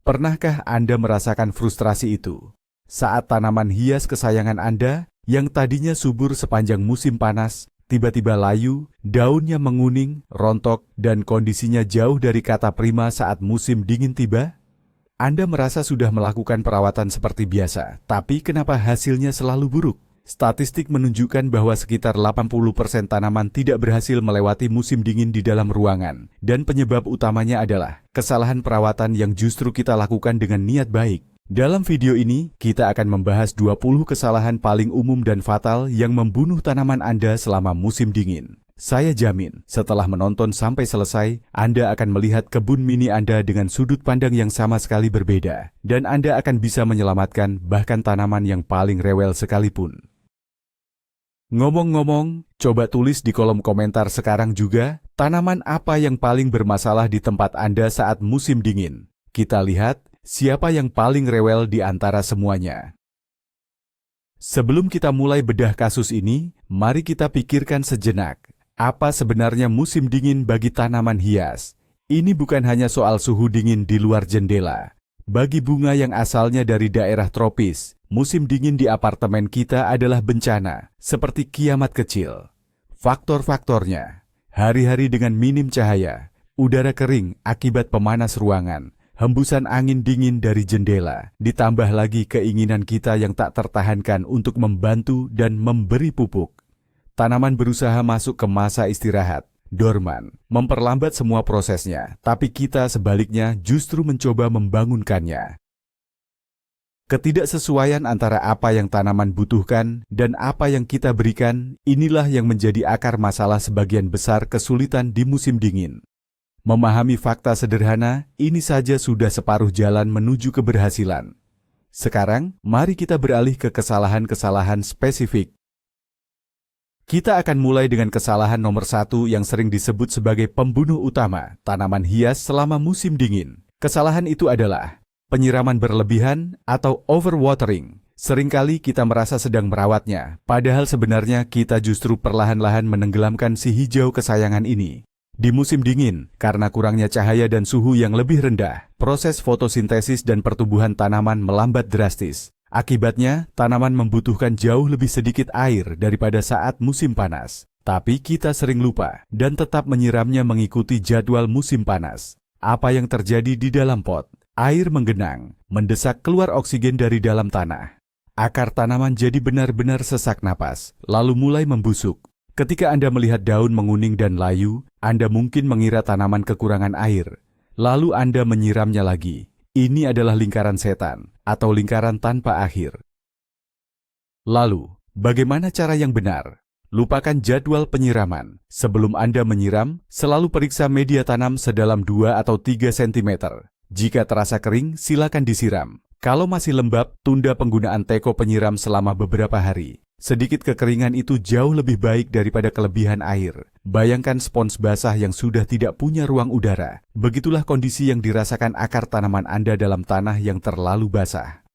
Pernahkah Anda merasakan frustrasi itu? Saat tanaman hias kesayangan Anda yang tadinya subur sepanjang musim panas, tiba-tiba layu, daunnya menguning, rontok, dan kondisinya jauh dari kata prima saat musim dingin tiba? Anda merasa sudah melakukan perawatan seperti biasa, tapi kenapa hasilnya selalu buruk? Statistik menunjukkan bahwa sekitar 80% tanaman tidak berhasil melewati musim dingin di dalam ruangan, dan penyebab utamanya adalah kesalahan perawatan yang justru kita lakukan dengan niat baik. Dalam video ini, kita akan membahas 20 kesalahan paling umum dan fatal yang membunuh tanaman Anda selama musim dingin. Saya jamin, setelah menonton sampai selesai, Anda akan melihat kebun mini Anda dengan sudut pandang yang sama sekali berbeda, dan Anda akan bisa menyelamatkan bahkan tanaman yang paling rewel sekalipun. Ngomong-ngomong, coba tulis di kolom komentar sekarang juga, tanaman apa yang paling bermasalah di tempat Anda saat musim dingin. Kita lihat siapa yang paling rewel di antara semuanya. Sebelum kita mulai bedah kasus ini, mari kita pikirkan sejenak. Apa sebenarnya musim dingin bagi tanaman hias? Ini bukan hanya soal suhu dingin di luar jendela. Bagi bunga yang asalnya dari daerah tropis, musim dingin di apartemen kita adalah bencana, seperti kiamat kecil. Faktor-faktornya, hari-hari dengan minim cahaya, udara kering akibat pemanas ruangan, hembusan angin dingin dari jendela, ditambah lagi keinginan kita yang tak tertahankan untuk membantu dan memberi pupuk. Tanaman berusaha masuk ke masa istirahat, dorman, memperlambat semua prosesnya, tapi kita sebaliknya justru mencoba membangunkannya. Ketidaksesuaian antara apa yang tanaman butuhkan dan apa yang kita berikan, inilah yang menjadi akar masalah sebagian besar kesulitan di musim dingin. Memahami fakta sederhana, ini saja sudah separuh jalan menuju keberhasilan. Sekarang, mari kita beralih ke kesalahan-kesalahan spesifik. Kita akan mulai dengan kesalahan nomor 1 yang sering disebut sebagai pembunuh utama tanaman hias selama musim dingin. Kesalahan itu adalah penyiraman berlebihan atau overwatering. Seringkali kita merasa sedang merawatnya, padahal sebenarnya kita justru perlahan-lahan menenggelamkan si hijau kesayangan ini. Di musim dingin, karena kurangnya cahaya dan suhu yang lebih rendah, proses fotosintesis dan pertumbuhan tanaman melambat drastis. Akibatnya, tanaman membutuhkan jauh lebih sedikit air daripada saat musim panas. Tapi kita sering lupa dan tetap menyiramnya mengikuti jadwal musim panas. Apa yang terjadi di dalam pot? Air menggenang, mendesak keluar oksigen dari dalam tanah. Akar tanaman jadi benar-benar sesak napas, lalu mulai membusuk. Ketika Anda melihat daun menguning dan layu, Anda mungkin mengira tanaman kekurangan air. Lalu Anda menyiramnya lagi. Ini adalah lingkaran setan atau lingkaran tanpa akhir. Lalu, bagaimana cara yang benar? Lupakan jadwal penyiraman. Sebelum Anda menyiram, selalu periksa media tanam sedalam 2 atau 3 cm. Jika terasa kering, silakan disiram. Kalau masih lembab, tunda penggunaan teko penyiram selama beberapa hari. Sedikit kekeringan itu jauh lebih baik daripada kelebihan air. Bayangkan spons basah yang sudah tidak punya ruang udara. Begitulah kondisi yang dirasakan akar tanaman Anda dalam tanah yang terlalu basah.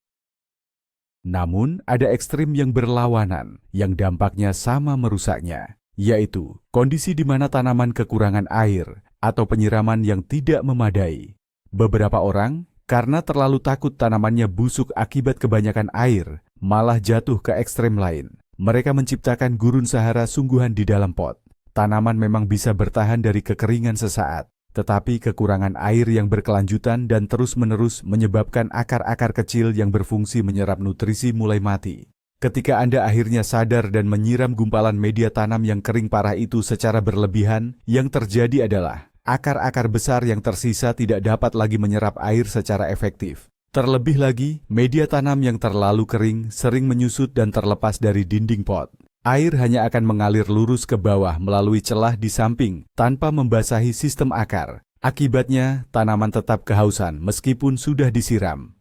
Namun, ada ekstrim yang berlawanan, yang dampaknya sama merusaknya, yaitu kondisi di mana tanaman kekurangan air atau penyiraman yang tidak memadai. Beberapa orang, karena terlalu takut tanamannya busuk akibat kebanyakan air, malah jatuh ke ekstrem lain. Mereka menciptakan gurun Sahara sungguhan di dalam pot. Tanaman memang bisa bertahan dari kekeringan sesaat, tetapi kekurangan air yang berkelanjutan dan terus-menerus menyebabkan akar-akar kecil yang berfungsi menyerap nutrisi mulai mati. Ketika Anda akhirnya sadar dan menyiram gumpalan media tanam yang kering parah itu secara berlebihan, yang terjadi adalah akar-akar besar yang tersisa tidak dapat lagi menyerap air secara efektif. Terlebih lagi, media tanam yang terlalu kering sering menyusut dan terlepas dari dinding pot. Air hanya akan mengalir lurus ke bawah melalui celah di samping tanpa membasahi sistem akar. Akibatnya, tanaman tetap kehausan meskipun sudah disiram.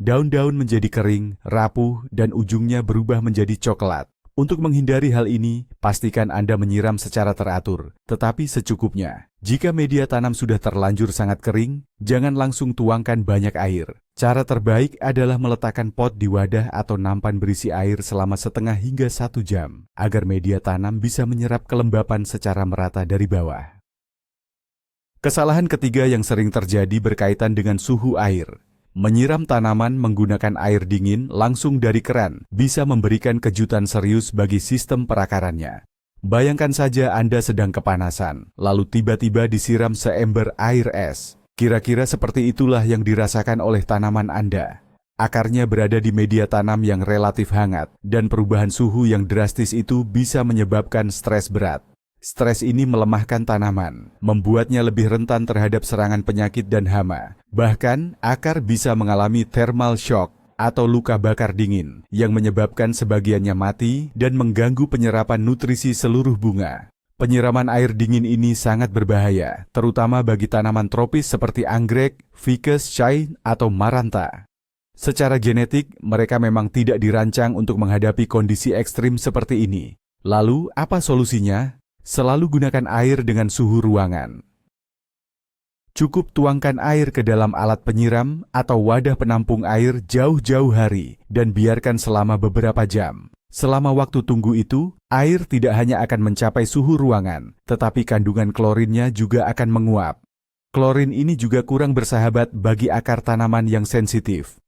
Daun-daun menjadi kering, rapuh, dan ujungnya berubah menjadi coklat. Untuk menghindari hal ini, pastikan Anda menyiram secara teratur, tetapi secukupnya. Jika media tanam sudah terlanjur sangat kering, jangan langsung tuangkan banyak air. Cara terbaik adalah meletakkan pot di wadah atau nampan berisi air selama setengah hingga 1 jam, agar media tanam bisa menyerap kelembapan secara merata dari bawah. Kesalahan ketiga yang sering terjadi berkaitan dengan suhu air. Menyiram tanaman menggunakan air dingin langsung dari keran bisa memberikan kejutan serius bagi sistem perakarannya. Bayangkan saja Anda sedang kepanasan, lalu tiba-tiba disiram seember air es. Kira-kira seperti itulah yang dirasakan oleh tanaman Anda. Akarnya berada di media tanam yang relatif hangat, dan perubahan suhu yang drastis itu bisa menyebabkan stres berat. Stres ini melemahkan tanaman, membuatnya lebih rentan terhadap serangan penyakit dan hama. Bahkan, akar bisa mengalami thermal shock atau luka bakar dingin yang menyebabkan sebagiannya mati dan mengganggu penyerapan nutrisi seluruh bunga. Penyiraman air dingin ini sangat berbahaya, terutama bagi tanaman tropis seperti anggrek, ficus shine, atau maranta. Secara genetik, mereka memang tidak dirancang untuk menghadapi kondisi ekstrim seperti ini. Lalu, apa solusinya? Selalu gunakan air dengan suhu ruangan. Cukup tuangkan air ke dalam alat penyiram atau wadah penampung air jauh-jauh hari dan biarkan selama beberapa jam. Selama waktu tunggu itu, air tidak hanya akan mencapai suhu ruangan, tetapi kandungan klorinnya juga akan menguap. Klorin ini juga kurang bersahabat bagi akar tanaman yang sensitif.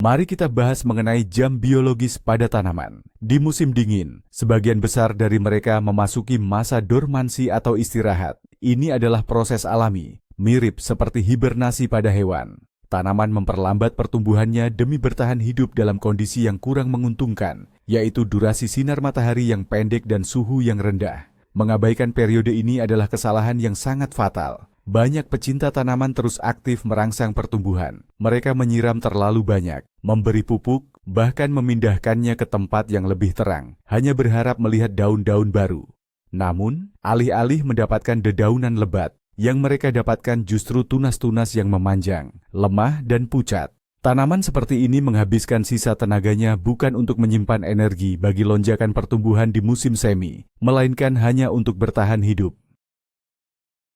Mari kita bahas mengenai jam biologis pada tanaman. Di musim dingin, sebagian besar dari mereka memasuki masa dormansi atau istirahat. Ini adalah proses alami, mirip seperti hibernasi pada hewan. Tanaman memperlambat pertumbuhannya demi bertahan hidup dalam kondisi yang kurang menguntungkan, yaitu durasi sinar matahari yang pendek dan suhu yang rendah. Mengabaikan periode ini adalah kesalahan yang sangat fatal. Banyak pecinta tanaman terus aktif merangsang pertumbuhan. Mereka menyiram terlalu banyak, memberi pupuk, bahkan memindahkannya ke tempat yang lebih terang, hanya berharap melihat daun-daun baru. Namun, alih-alih mendapatkan dedaunan lebat, yang mereka dapatkan justru tunas-tunas yang memanjang, lemah, dan pucat. Tanaman seperti ini menghabiskan sisa tenaganya bukan untuk menyimpan energi bagi lonjakan pertumbuhan di musim semi, melainkan hanya untuk bertahan hidup.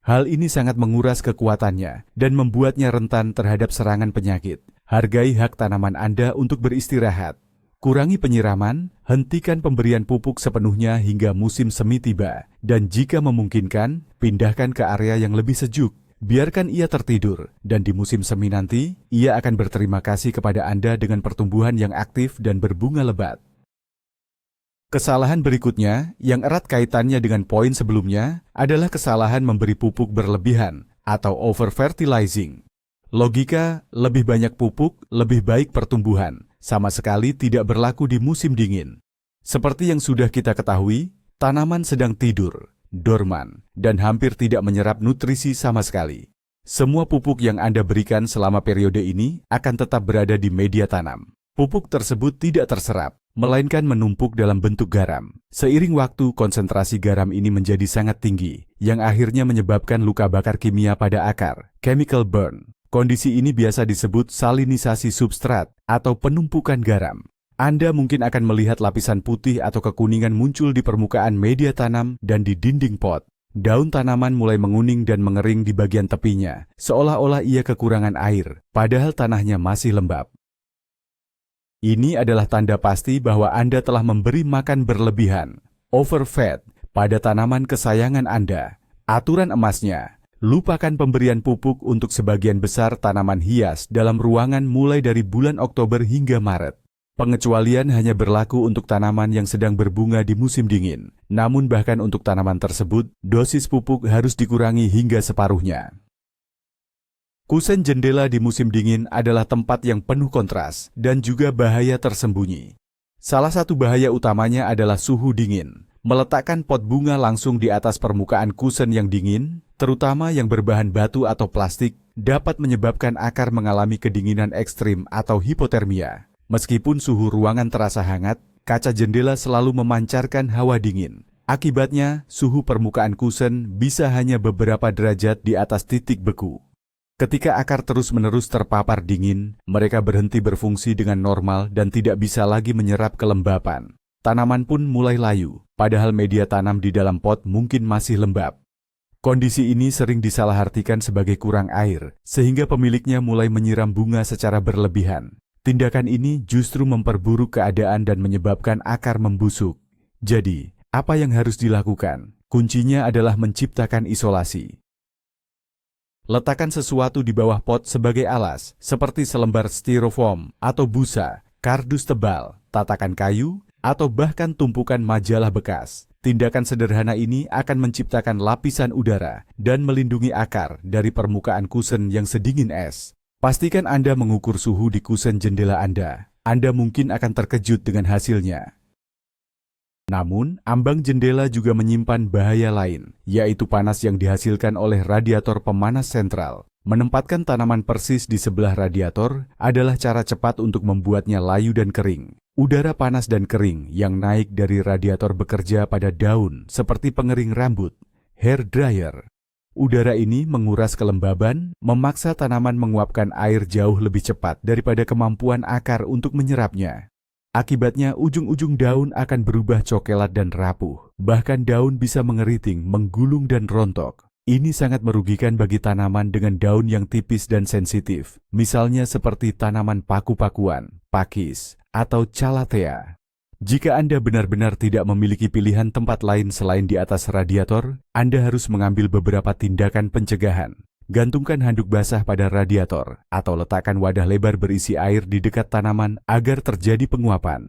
Hal ini sangat menguras kekuatannya dan membuatnya rentan terhadap serangan penyakit. Hargai hak tanaman Anda untuk beristirahat. Kurangi penyiraman, hentikan pemberian pupuk sepenuhnya hingga musim semi tiba, dan jika memungkinkan, pindahkan ke area yang lebih sejuk. Biarkan ia tertidur, dan di musim semi nanti, ia akan berterima kasih kepada Anda dengan pertumbuhan yang aktif dan berbunga lebat. Kesalahan berikutnya, yang erat kaitannya dengan poin sebelumnya, adalah kesalahan memberi pupuk berlebihan atau over-fertilizing. Logika, lebih banyak pupuk, lebih baik pertumbuhan, sama sekali tidak berlaku di musim dingin. Seperti yang sudah kita ketahui, tanaman sedang tidur, dorman, dan hampir tidak menyerap nutrisi sama sekali. Semua pupuk yang Anda berikan selama periode ini akan tetap berada di media tanam. Pupuk tersebut tidak terserap, melainkan menumpuk dalam bentuk garam. Seiring waktu, konsentrasi garam ini menjadi sangat tinggi, yang akhirnya menyebabkan luka bakar kimia pada akar, chemical burn. Kondisi ini biasa disebut salinisasi substrat atau penumpukan garam. Anda mungkin akan melihat lapisan putih atau kekuningan muncul di permukaan media tanam dan di dinding pot. Daun tanaman mulai menguning dan mengering di bagian tepinya, seolah-olah ia kekurangan air, padahal tanahnya masih lembab. Ini adalah tanda pasti bahwa Anda telah memberi makan berlebihan, overfed, pada tanaman kesayangan Anda. Aturan emasnya, lupakan pemberian pupuk untuk sebagian besar tanaman hias dalam ruangan mulai dari bulan Oktober hingga Maret. Pengecualian hanya berlaku untuk tanaman yang sedang berbunga di musim dingin. Namun bahkan untuk tanaman tersebut, dosis pupuk harus dikurangi hingga separuhnya. Kusen jendela di musim dingin adalah tempat yang penuh kontras dan juga bahaya tersembunyi. Salah satu bahaya utamanya adalah suhu dingin. Meletakkan pot bunga langsung di atas permukaan kusen yang dingin, terutama yang berbahan batu atau plastik, dapat menyebabkan akar mengalami kedinginan ekstrim atau hipotermia. Meskipun suhu ruangan terasa hangat, kaca jendela selalu memancarkan hawa dingin. Akibatnya, suhu permukaan kusen bisa hanya beberapa derajat di atas titik beku. Ketika akar terus-menerus terpapar dingin, mereka berhenti berfungsi dengan normal dan tidak bisa lagi menyerap kelembapan. Tanaman pun mulai layu, padahal media tanam di dalam pot mungkin masih lembab. Kondisi ini sering disalahartikan sebagai kurang air, sehingga pemiliknya mulai menyiram bunga secara berlebihan. Tindakan ini justru memperburuk keadaan dan menyebabkan akar membusuk. Jadi, apa yang harus dilakukan? Kuncinya adalah menciptakan isolasi. Letakkan sesuatu di bawah pot sebagai alas, seperti selembar styrofoam atau busa, kardus tebal, tatakan kayu, atau bahkan tumpukan majalah bekas. Tindakan sederhana ini akan menciptakan lapisan udara dan melindungi akar dari permukaan kusen yang sedingin es. Pastikan Anda mengukur suhu di kusen jendela Anda. Anda mungkin akan terkejut dengan hasilnya. Namun, ambang jendela juga menyimpan bahaya lain, yaitu panas yang dihasilkan oleh radiator pemanas sentral. Menempatkan tanaman persis di sebelah radiator adalah cara cepat untuk membuatnya layu dan kering. Udara panas dan kering yang naik dari radiator bekerja pada daun seperti pengering rambut, hair dryer. Udara ini menguras kelembaban, memaksa tanaman menguapkan air jauh lebih cepat daripada kemampuan akar untuk menyerapnya. Akibatnya, ujung-ujung daun akan berubah cokelat dan rapuh. Bahkan daun bisa mengeriting, menggulung dan rontok. Ini sangat merugikan bagi tanaman dengan daun yang tipis dan sensitif. Misalnya seperti tanaman paku-pakuan, pakis, atau calathea. Jika Anda benar-benar tidak memiliki pilihan tempat lain selain di atas radiator, Anda harus mengambil beberapa tindakan pencegahan. Gantungkan handuk basah pada radiator atau letakkan wadah lebar berisi air di dekat tanaman agar terjadi penguapan.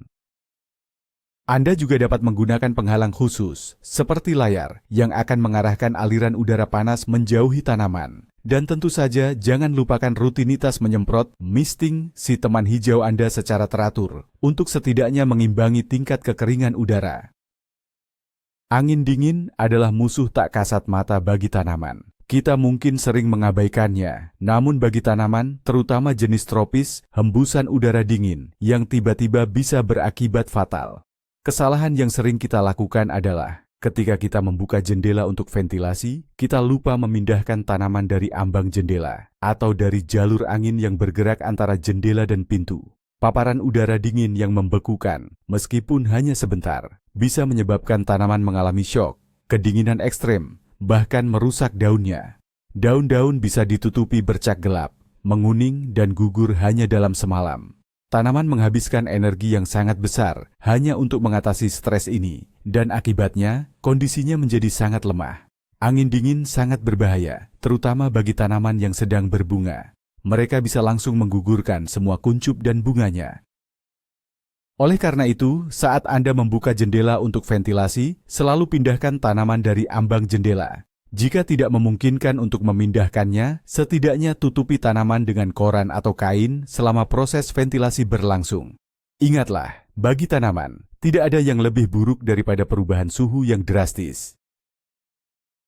Anda juga dapat menggunakan penghalang khusus, seperti layar, yang akan mengarahkan aliran udara panas menjauhi tanaman. Dan tentu saja jangan lupakan rutinitas menyemprot, misting si teman hijau Anda secara teratur, untuk setidaknya mengimbangi tingkat kekeringan udara. Angin dingin adalah musuh tak kasat mata bagi tanaman. Kita mungkin sering mengabaikannya, namun bagi tanaman, terutama jenis tropis, hembusan udara dingin yang tiba-tiba bisa berakibat fatal. Kesalahan yang sering kita lakukan adalah, ketika kita membuka jendela untuk ventilasi, kita lupa memindahkan tanaman dari ambang jendela, atau dari jalur angin yang bergerak antara jendela dan pintu. Paparan udara dingin yang membekukan, meskipun hanya sebentar, bisa menyebabkan tanaman mengalami syok, kedinginan ekstrem, bahkan merusak daunnya. Daun-daun bisa ditutupi bercak gelap, menguning dan gugur hanya dalam semalam. Tanaman menghabiskan energi yang sangat besar hanya untuk mengatasi stres ini, dan akibatnya kondisinya menjadi sangat lemah. Angin dingin sangat berbahaya, terutama bagi tanaman yang sedang berbunga. Mereka bisa langsung menggugurkan semua kuncup dan bunganya. Oleh karena itu, saat Anda membuka jendela untuk ventilasi, selalu pindahkan tanaman dari ambang jendela. Jika tidak memungkinkan untuk memindahkannya, setidaknya tutupi tanaman dengan koran atau kain selama proses ventilasi berlangsung. Ingatlah, bagi tanaman, tidak ada yang lebih buruk daripada perubahan suhu yang drastis.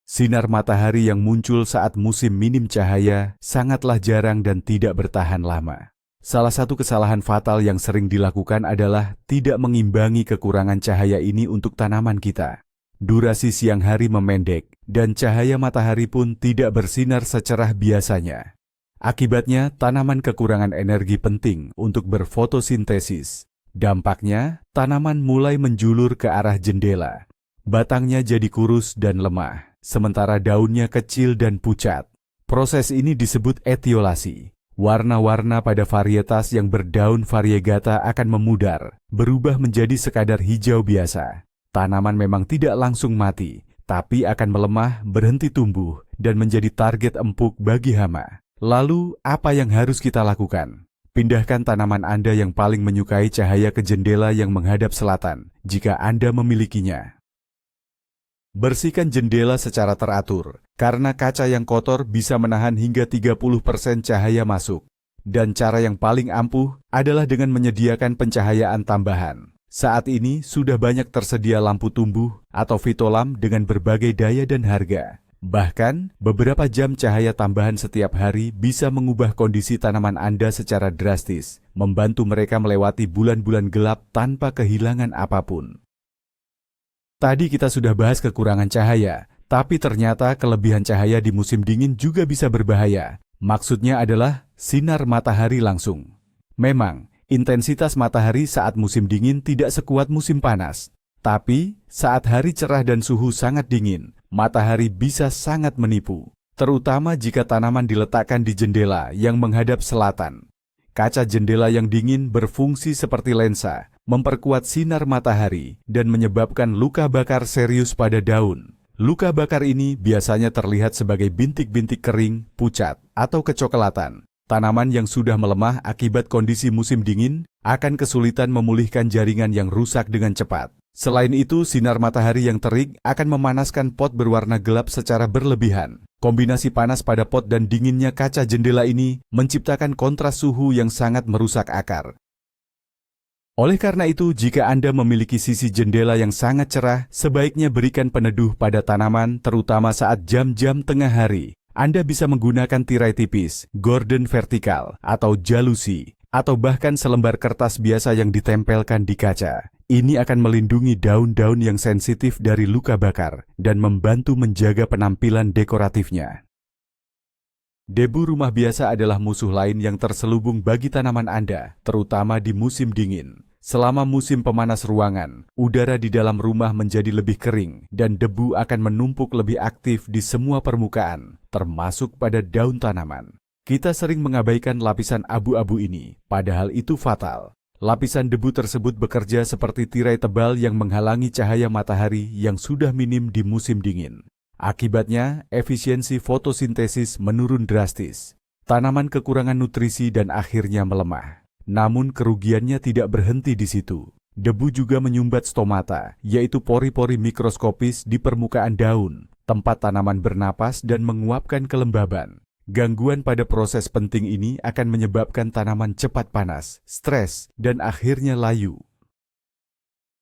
Sinar matahari yang muncul saat musim minim cahaya sangatlah jarang dan tidak bertahan lama. Salah satu kesalahan fatal yang sering dilakukan adalah tidak mengimbangi kekurangan cahaya ini untuk tanaman kita. Durasi siang hari memendek, dan cahaya matahari pun tidak bersinar secerah biasanya. Akibatnya, tanaman kekurangan energi penting untuk berfotosintesis. Dampaknya, tanaman mulai menjulur ke arah jendela. Batangnya jadi kurus dan lemah, sementara daunnya kecil dan pucat. Proses ini disebut etiolasi. Warna-warna pada varietas yang berdaun variegata akan memudar, berubah menjadi sekadar hijau biasa. Tanaman memang tidak langsung mati, tapi akan melemah, berhenti tumbuh, dan menjadi target empuk bagi hama. Lalu, apa yang harus kita lakukan? Pindahkan tanaman Anda yang paling menyukai cahaya ke jendela yang menghadap selatan, jika Anda memilikinya. Bersihkan jendela secara teratur, karena kaca yang kotor bisa menahan hingga 30% cahaya masuk. Dan cara yang paling ampuh adalah dengan menyediakan pencahayaan tambahan. Saat ini sudah banyak tersedia lampu tumbuh atau fitolam dengan berbagai daya dan harga. Bahkan, beberapa jam cahaya tambahan setiap hari bisa mengubah kondisi tanaman Anda secara drastis, membantu mereka melewati bulan-bulan gelap tanpa kehilangan apapun. Tadi kita sudah bahas kekurangan cahaya, tapi ternyata kelebihan cahaya di musim dingin juga bisa berbahaya. Maksudnya adalah sinar matahari langsung. Memang, intensitas matahari saat musim dingin tidak sekuat musim panas. Tapi, saat hari cerah dan suhu sangat dingin, matahari bisa sangat menipu. Terutama jika tanaman diletakkan di jendela yang menghadap selatan. Kaca jendela yang dingin berfungsi seperti lensa, memperkuat sinar matahari dan menyebabkan luka bakar serius pada daun. Luka bakar ini biasanya terlihat sebagai bintik-bintik kering, pucat, atau kecoklatan. Tanaman yang sudah melemah akibat kondisi musim dingin akan kesulitan memulihkan jaringan yang rusak dengan cepat. Selain itu, sinar matahari yang terik akan memanaskan pot berwarna gelap secara berlebihan. Kombinasi panas pada pot dan dinginnya kaca jendela ini menciptakan kontras suhu yang sangat merusak akar. Oleh karena itu, jika Anda memiliki sisi jendela yang sangat cerah, sebaiknya berikan peneduh pada tanaman, terutama saat jam-jam tengah hari. Anda bisa menggunakan tirai tipis, gorden vertikal, atau jalusi, atau bahkan selembar kertas biasa yang ditempelkan di kaca. Ini akan melindungi daun-daun yang sensitif dari luka bakar dan membantu menjaga penampilan dekoratifnya. Debu rumah biasa adalah musuh lain yang terselubung bagi tanaman Anda, terutama di musim dingin. Selama musim pemanas ruangan, udara di dalam rumah menjadi lebih kering dan debu akan menumpuk lebih aktif di semua permukaan, termasuk pada daun tanaman. Kita sering mengabaikan lapisan abu-abu ini, padahal itu fatal. Lapisan debu tersebut bekerja seperti tirai tebal yang menghalangi cahaya matahari yang sudah minim di musim dingin. Akibatnya, efisiensi fotosintesis menurun drastis. Tanaman kekurangan nutrisi dan akhirnya melemah. Namun kerugiannya tidak berhenti di situ. Debu juga menyumbat stomata, yaitu pori-pori mikroskopis di permukaan daun, tempat tanaman bernapas dan menguapkan kelembaban. Gangguan pada proses penting ini akan menyebabkan tanaman cepat panas, stres, dan akhirnya layu.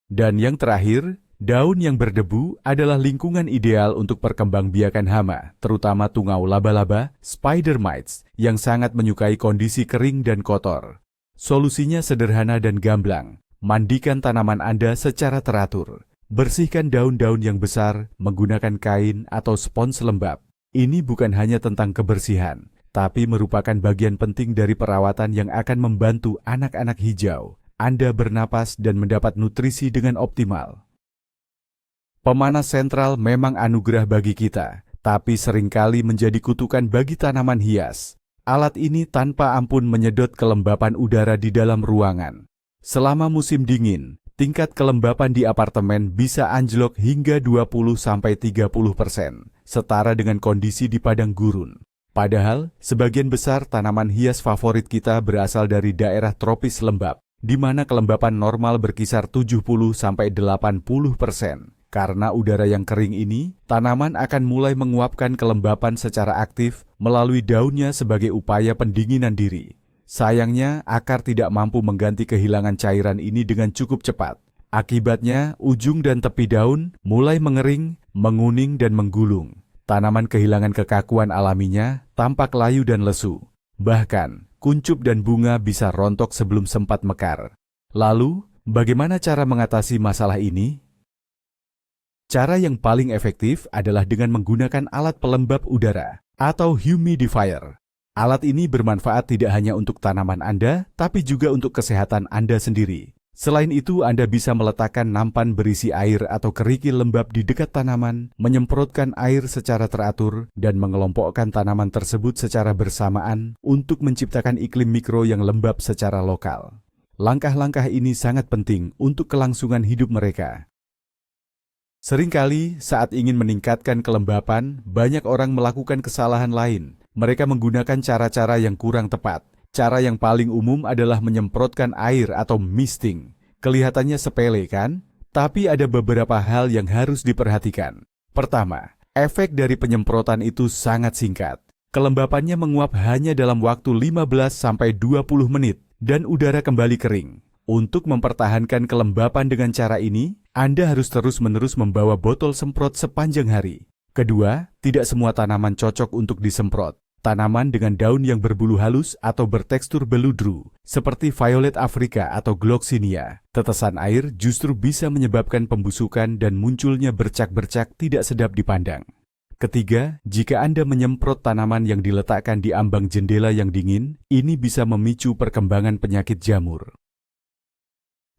Dan yang terakhir, daun yang berdebu adalah lingkungan ideal untuk perkembangbiakan hama, terutama tungau laba-laba, spider mites, yang sangat menyukai kondisi kering dan kotor. Solusinya sederhana dan gamblang. Mandikan tanaman Anda secara teratur. Bersihkan daun-daun yang besar menggunakan kain atau spons lembab. Ini bukan hanya tentang kebersihan, tapi merupakan bagian penting dari perawatan yang akan membantu anak-anak hijau Anda bernapas dan mendapat nutrisi dengan optimal. Pemanas sentral memang anugerah bagi kita, tapi seringkali menjadi kutukan bagi tanaman hias. Alat ini tanpa ampun menyedot kelembapan udara di dalam ruangan. Selama musim dingin, tingkat kelembapan di apartemen bisa anjlok hingga 20-30%, setara dengan kondisi di padang gurun. Padahal, sebagian besar tanaman hias favorit kita berasal dari daerah tropis lembab, di mana kelembapan normal berkisar 70-80%. Karena udara yang kering ini, tanaman akan mulai menguapkan kelembapan secara aktif melalui daunnya sebagai upaya pendinginan diri. Sayangnya, akar tidak mampu mengganti kehilangan cairan ini dengan cukup cepat. Akibatnya, ujung dan tepi daun mulai mengering, menguning, dan menggulung. Tanaman kehilangan kekakuan alaminya, tampak layu dan lesu. Bahkan, kuncup dan bunga bisa rontok sebelum sempat mekar. Lalu, bagaimana cara mengatasi masalah ini? Cara yang paling efektif adalah dengan menggunakan alat pelembab udara atau humidifier. Alat ini bermanfaat tidak hanya untuk tanaman Anda, tapi juga untuk kesehatan Anda sendiri. Selain itu, Anda bisa meletakkan nampan berisi air atau kerikil lembab di dekat tanaman, menyemprotkan air secara teratur, dan mengelompokkan tanaman tersebut secara bersamaan untuk menciptakan iklim mikro yang lembab secara lokal. Langkah-langkah ini sangat penting untuk kelangsungan hidup mereka. Seringkali saat ingin meningkatkan kelembapan, banyak orang melakukan kesalahan lain. Mereka menggunakan cara-cara yang kurang tepat. Cara yang paling umum adalah menyemprotkan air atau misting. Kelihatannya sepele kan? Tapi ada beberapa hal yang harus diperhatikan. Pertama, efek dari penyemprotan itu sangat singkat. Kelembapannya menguap hanya dalam waktu 15-20 menit dan udara kembali kering. Untuk mempertahankan kelembapan dengan cara ini, Anda harus terus-menerus membawa botol semprot sepanjang hari. Kedua, tidak semua tanaman cocok untuk disemprot. Tanaman dengan daun yang berbulu halus atau bertekstur beludru, seperti Violet Africa atau Gloxinia, tetesan air justru bisa menyebabkan pembusukan dan munculnya bercak-bercak tidak sedap dipandang. Ketiga, jika Anda menyemprot tanaman yang diletakkan di ambang jendela yang dingin, ini bisa memicu perkembangan penyakit jamur.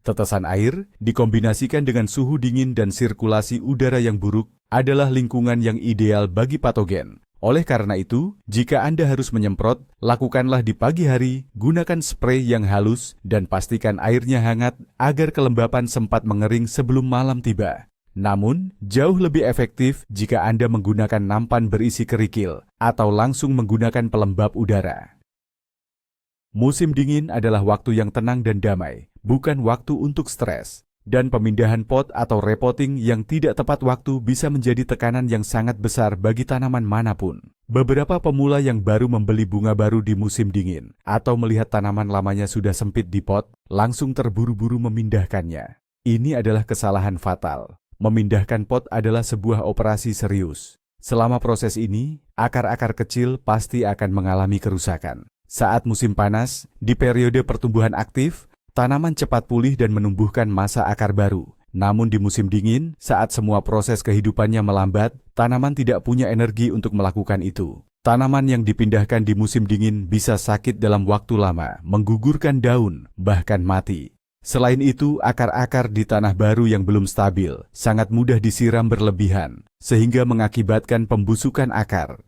Tetesan air, dikombinasikan dengan suhu dingin dan sirkulasi udara yang buruk, adalah lingkungan yang ideal bagi patogen. Oleh karena itu, jika Anda harus menyemprot, lakukanlah di pagi hari, gunakan spray yang halus, dan pastikan airnya hangat agar kelembapan sempat mengering sebelum malam tiba. Namun, jauh lebih efektif jika Anda menggunakan nampan berisi kerikil atau langsung menggunakan pelembab udara. Musim dingin adalah waktu yang tenang dan damai, bukan waktu untuk stres. Dan pemindahan pot atau repotting yang tidak tepat waktu bisa menjadi tekanan yang sangat besar bagi tanaman manapun. Beberapa pemula yang baru membeli bunga baru di musim dingin atau melihat tanaman lamanya sudah sempit di pot, langsung terburu-buru memindahkannya. Ini adalah kesalahan fatal. Memindahkan pot adalah sebuah operasi serius. Selama proses ini, akar-akar kecil pasti akan mengalami kerusakan. Saat musim panas, di periode pertumbuhan aktif, tanaman cepat pulih dan menumbuhkan masa akar baru. Namun di musim dingin, saat semua proses kehidupannya melambat, tanaman tidak punya energi untuk melakukan itu. Tanaman yang dipindahkan di musim dingin bisa sakit dalam waktu lama, menggugurkan daun, bahkan mati. Selain itu, akar-akar di tanah baru yang belum stabil sangat mudah disiram berlebihan, sehingga mengakibatkan pembusukan akar.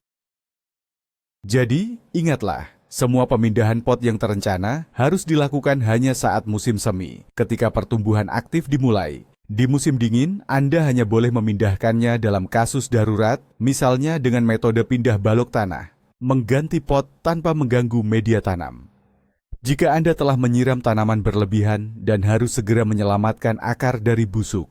Jadi, ingatlah, semua pemindahan pot yang terencana harus dilakukan hanya saat musim semi, ketika pertumbuhan aktif dimulai. Di musim dingin, Anda hanya boleh memindahkannya dalam kasus darurat, misalnya dengan metode pindah balok tanah, mengganti pot tanpa mengganggu media tanam. Jika Anda telah menyiram tanaman berlebihan dan harus segera menyelamatkan akar dari busuk.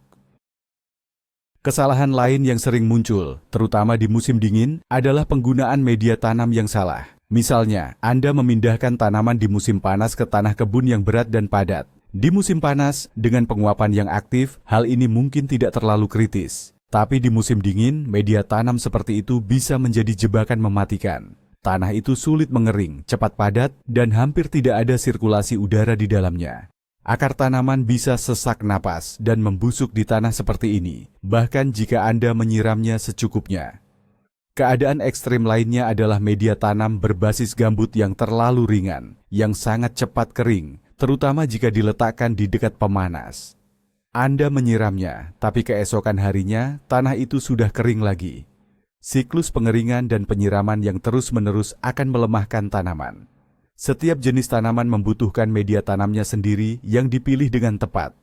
Kesalahan lain yang sering muncul, terutama di musim dingin, adalah penggunaan media tanam yang salah. Misalnya, Anda memindahkan tanaman di musim panas ke tanah kebun yang berat dan padat. Di musim panas, dengan penguapan yang aktif, hal ini mungkin tidak terlalu kritis. Tapi di musim dingin, media tanam seperti itu bisa menjadi jebakan mematikan. Tanah itu sulit mengering, cepat padat, dan hampir tidak ada sirkulasi udara di dalamnya. Akar tanaman bisa sesak napas dan membusuk di tanah seperti ini, bahkan jika Anda menyiramnya secukupnya. Keadaan ekstrim lainnya adalah media tanam berbasis gambut yang terlalu ringan, yang sangat cepat kering, terutama jika diletakkan di dekat pemanas. Anda menyiramnya, tapi keesokan harinya tanah itu sudah kering lagi. Siklus pengeringan dan penyiraman yang terus-menerus akan melemahkan tanaman. Setiap jenis tanaman membutuhkan media tanamnya sendiri yang dipilih dengan tepat.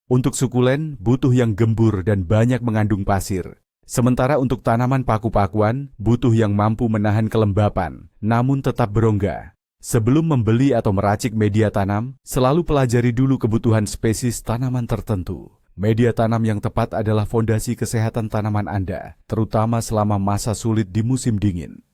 Untuk sukulen, butuh yang gembur dan banyak mengandung pasir. Sementara untuk tanaman paku-pakuan, butuh yang mampu menahan kelembapan, namun tetap berongga. Sebelum membeli atau meracik media tanam, selalu pelajari dulu kebutuhan spesies tanaman tertentu. Media tanam yang tepat adalah fondasi kesehatan tanaman Anda, terutama selama masa sulit di musim dingin.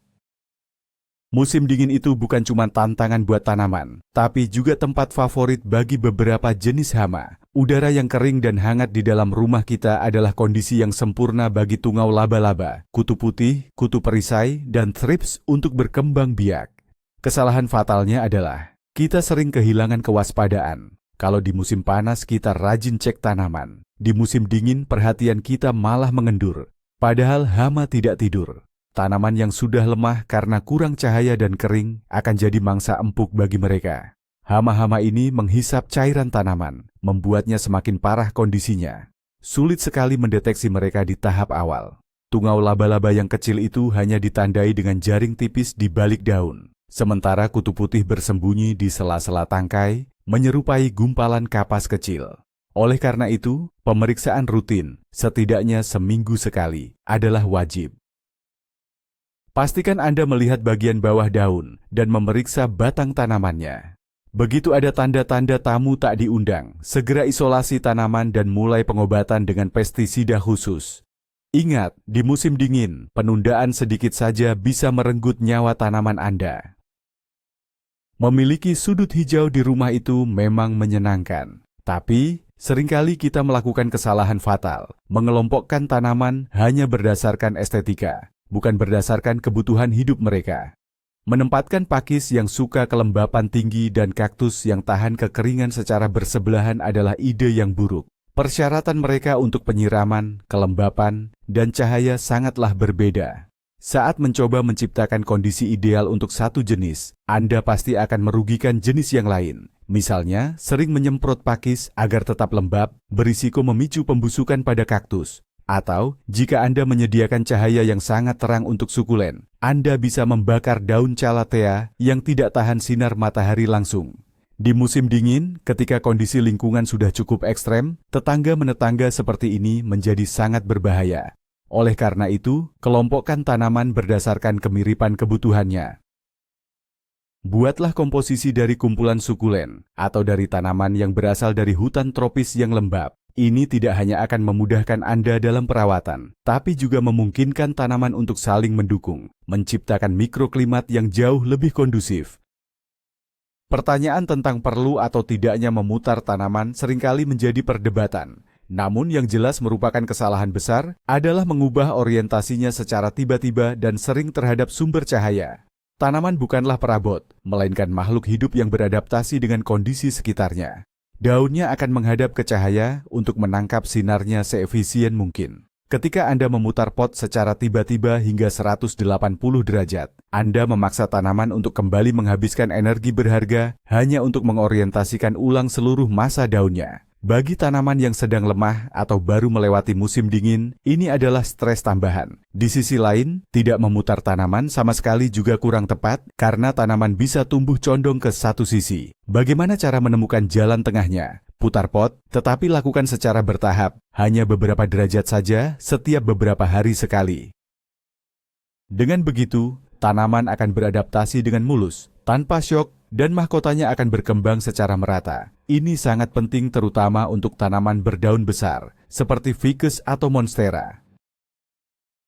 Musim dingin itu bukan cuma tantangan buat tanaman, tapi juga tempat favorit bagi beberapa jenis hama. Udara yang kering dan hangat di dalam rumah kita adalah kondisi yang sempurna bagi tungau laba-laba, kutu putih, kutu perisai, dan thrips untuk berkembang biak. Kesalahan fatalnya adalah, kita sering kehilangan kewaspadaan. Kalau di musim panas kita rajin cek tanaman, di musim dingin perhatian kita malah mengendur. Padahal hama tidak tidur. Tanaman yang sudah lemah karena kurang cahaya dan kering akan jadi mangsa empuk bagi mereka. Hama-hama ini menghisap cairan tanaman, membuatnya semakin parah kondisinya. Sulit sekali mendeteksi mereka di tahap awal. Tungau laba-laba yang kecil itu hanya ditandai dengan jaring tipis di balik daun. Sementara kutu putih bersembunyi di sela-sela tangkai, menyerupai gumpalan kapas kecil. Oleh karena itu, pemeriksaan rutin, setidaknya seminggu sekali, adalah wajib. Pastikan Anda melihat bagian bawah daun dan memeriksa batang tanamannya. Begitu ada tanda-tanda tamu tak diundang, segera isolasi tanaman dan mulai pengobatan dengan pestisida khusus. Ingat, di musim dingin, penundaan sedikit saja bisa merenggut nyawa tanaman Anda. Memiliki sudut hijau di rumah itu memang menyenangkan, tapi seringkali kita melakukan kesalahan fatal, mengelompokkan tanaman hanya berdasarkan estetika, bukan berdasarkan kebutuhan hidup mereka. Menempatkan pakis yang suka kelembapan tinggi dan kaktus yang tahan kekeringan secara bersebelahan adalah ide yang buruk. Persyaratan mereka untuk penyiraman, kelembapan, dan cahaya sangatlah berbeda. Saat mencoba menciptakan kondisi ideal untuk satu jenis, Anda pasti akan merugikan jenis yang lain. Misalnya, sering menyemprot pakis agar tetap lembab, berisiko memicu pembusukan pada kaktus. Atau, jika Anda menyediakan cahaya yang sangat terang untuk sukulen, Anda bisa membakar daun calathea yang tidak tahan sinar matahari langsung. Di musim dingin, ketika kondisi lingkungan sudah cukup ekstrem, tetangga-menetangga seperti ini menjadi sangat berbahaya. Oleh karena itu, kelompokkan tanaman berdasarkan kemiripan kebutuhannya. Buatlah komposisi dari kumpulan sukulen atau dari tanaman yang berasal dari hutan tropis yang lembab. Ini tidak hanya akan memudahkan Anda dalam perawatan, tapi juga memungkinkan tanaman untuk saling mendukung, menciptakan mikroklimat yang jauh lebih kondusif. Pertanyaan tentang perlu atau tidaknya memutar tanaman seringkali menjadi perdebatan. Namun yang jelas merupakan kesalahan besar adalah mengubah orientasinya secara tiba-tiba dan sering terhadap sumber cahaya. Tanaman bukanlah perabot, melainkan makhluk hidup yang beradaptasi dengan kondisi sekitarnya. Daunnya akan menghadap ke cahaya untuk menangkap sinarnya seefisien mungkin. Ketika Anda memutar pot secara tiba-tiba hingga 180 derajat, Anda memaksa tanaman untuk kembali menghabiskan energi berharga hanya untuk mengorientasikan ulang seluruh massa daunnya. Bagi tanaman yang sedang lemah atau baru melewati musim dingin, ini adalah stres tambahan. Di sisi lain, tidak memutar tanaman sama sekali juga kurang tepat karena tanaman bisa tumbuh condong ke satu sisi. Bagaimana cara menemukan jalan tengahnya? Putar pot, tetapi lakukan secara bertahap, hanya beberapa derajat saja setiap beberapa hari sekali. Dengan begitu, tanaman akan beradaptasi dengan mulus, tanpa syok, dan mahkotanya akan berkembang secara merata. Ini sangat penting terutama untuk tanaman berdaun besar, seperti ficus atau monstera.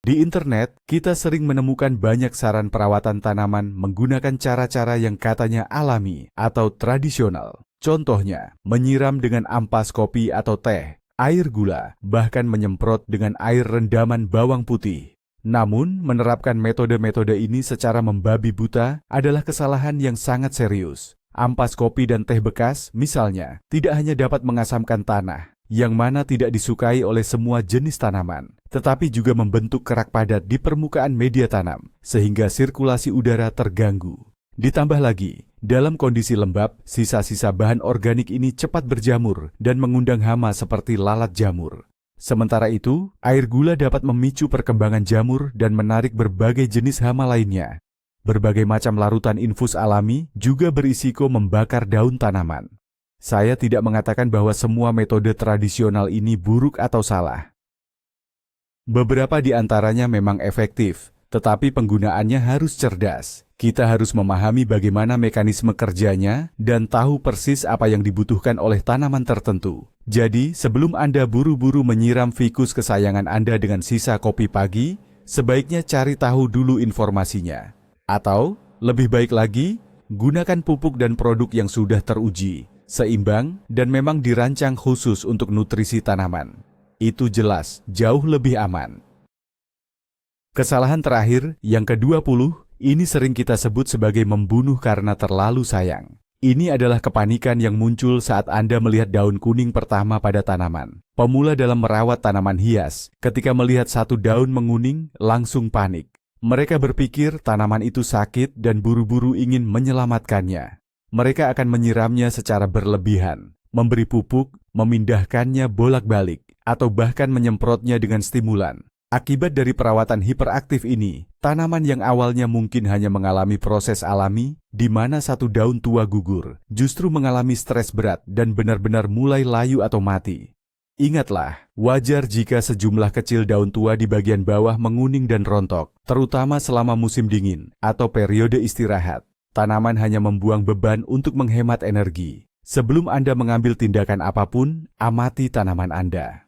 Di internet, kita sering menemukan banyak saran perawatan tanaman menggunakan cara-cara yang katanya alami atau tradisional. Contohnya, menyiram dengan ampas kopi atau teh, air gula, bahkan menyemprot dengan air rendaman bawang putih. Namun, menerapkan metode-metode ini secara membabi buta adalah kesalahan yang sangat serius. Ampas kopi dan teh bekas, misalnya, tidak hanya dapat mengasamkan tanah, yang mana tidak disukai oleh semua jenis tanaman, tetapi juga membentuk kerak padat di permukaan media tanam, sehingga sirkulasi udara terganggu. Ditambah lagi, dalam kondisi lembab, sisa-sisa bahan organik ini cepat berjamur dan mengundang hama seperti lalat jamur. Sementara itu, air gula dapat memicu perkembangan jamur dan menarik berbagai jenis hama lainnya. Berbagai macam larutan infus alami juga berisiko membakar daun tanaman. Saya tidak mengatakan bahwa semua metode tradisional ini buruk atau salah. Beberapa di antaranya memang efektif, tetapi penggunaannya harus cerdas. Kita harus memahami bagaimana mekanisme kerjanya dan tahu persis apa yang dibutuhkan oleh tanaman tertentu. Jadi, sebelum Anda buru-buru menyiram ficus kesayangan Anda dengan sisa kopi pagi, sebaiknya cari tahu dulu informasinya. Atau, lebih baik lagi, gunakan pupuk dan produk yang sudah teruji, seimbang, dan memang dirancang khusus untuk nutrisi tanaman. Itu jelas, jauh lebih aman. Kesalahan terakhir, yang ke-20, ini sering kita sebut sebagai membunuh karena terlalu sayang. Ini adalah kepanikan yang muncul saat Anda melihat daun kuning pertama pada tanaman. Pemula dalam merawat tanaman hias, ketika melihat satu daun menguning, langsung panik. Mereka berpikir tanaman itu sakit dan buru-buru ingin menyelamatkannya. Mereka akan menyiramnya secara berlebihan, memberi pupuk, memindahkannya bolak-balik, atau bahkan menyemprotnya dengan stimulan. Akibat dari perawatan hiperaktif ini, tanaman yang awalnya mungkin hanya mengalami proses alami, di mana satu daun tua gugur, justru mengalami stres berat dan benar-benar mulai layu atau mati. Ingatlah, wajar jika sejumlah kecil daun tua di bagian bawah menguning dan rontok, terutama selama musim dingin atau periode istirahat. Tanaman hanya membuang beban untuk menghemat energi. Sebelum Anda mengambil tindakan apapun, amati tanaman Anda.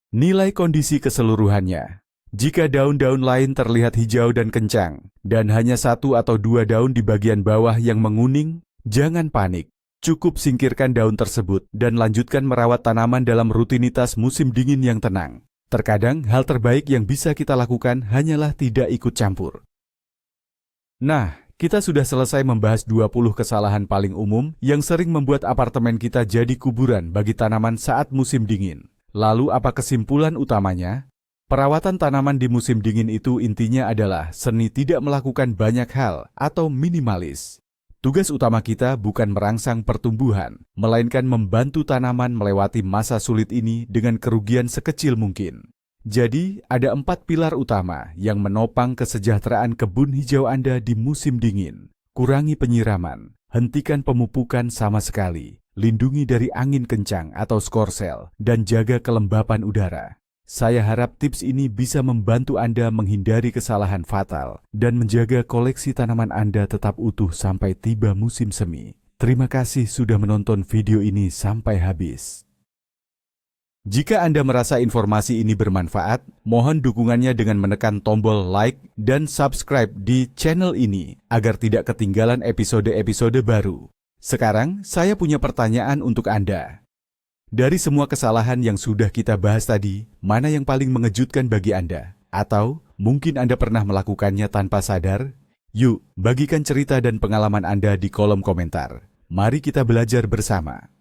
Nilai kondisi keseluruhannya. Jika daun-daun lain terlihat hijau dan kencang, dan hanya satu atau dua daun di bagian bawah yang menguning, jangan panik. Cukup singkirkan daun tersebut dan lanjutkan merawat tanaman dalam rutinitas musim dingin yang tenang. Terkadang hal terbaik yang bisa kita lakukan hanyalah tidak ikut campur. Nah, kita sudah selesai membahas 20 kesalahan paling umum yang sering membuat apartemen kita jadi kuburan bagi tanaman saat musim dingin. Lalu apa kesimpulan utamanya? Perawatan tanaman di musim dingin itu intinya adalah seni tidak melakukan banyak hal atau minimalis. Tugas utama kita bukan merangsang pertumbuhan, melainkan membantu tanaman melewati masa sulit ini dengan kerugian sekecil mungkin. Jadi, ada 4 pilar utama yang menopang kesejahteraan kebun hijau Anda di musim dingin. Kurangi penyiraman, Hentikan pemupukan sama sekali, lindungi dari angin kencang atau skorsel, dan jaga kelembapan udara. Saya harap tips ini bisa membantu Anda menghindari kesalahan fatal dan menjaga koleksi tanaman Anda tetap utuh sampai tiba musim semi. Terima kasih sudah menonton video ini sampai habis. Jika Anda merasa informasi ini bermanfaat, mohon dukungannya dengan menekan tombol like dan subscribe di channel ini agar tidak ketinggalan episode-episode baru. Sekarang, saya punya pertanyaan untuk Anda. Dari semua kesalahan yang sudah kita bahas tadi, mana yang paling mengejutkan bagi Anda? Atau mungkin Anda pernah melakukannya tanpa sadar? Yuk, bagikan cerita dan pengalaman Anda di kolom komentar. Mari kita belajar bersama.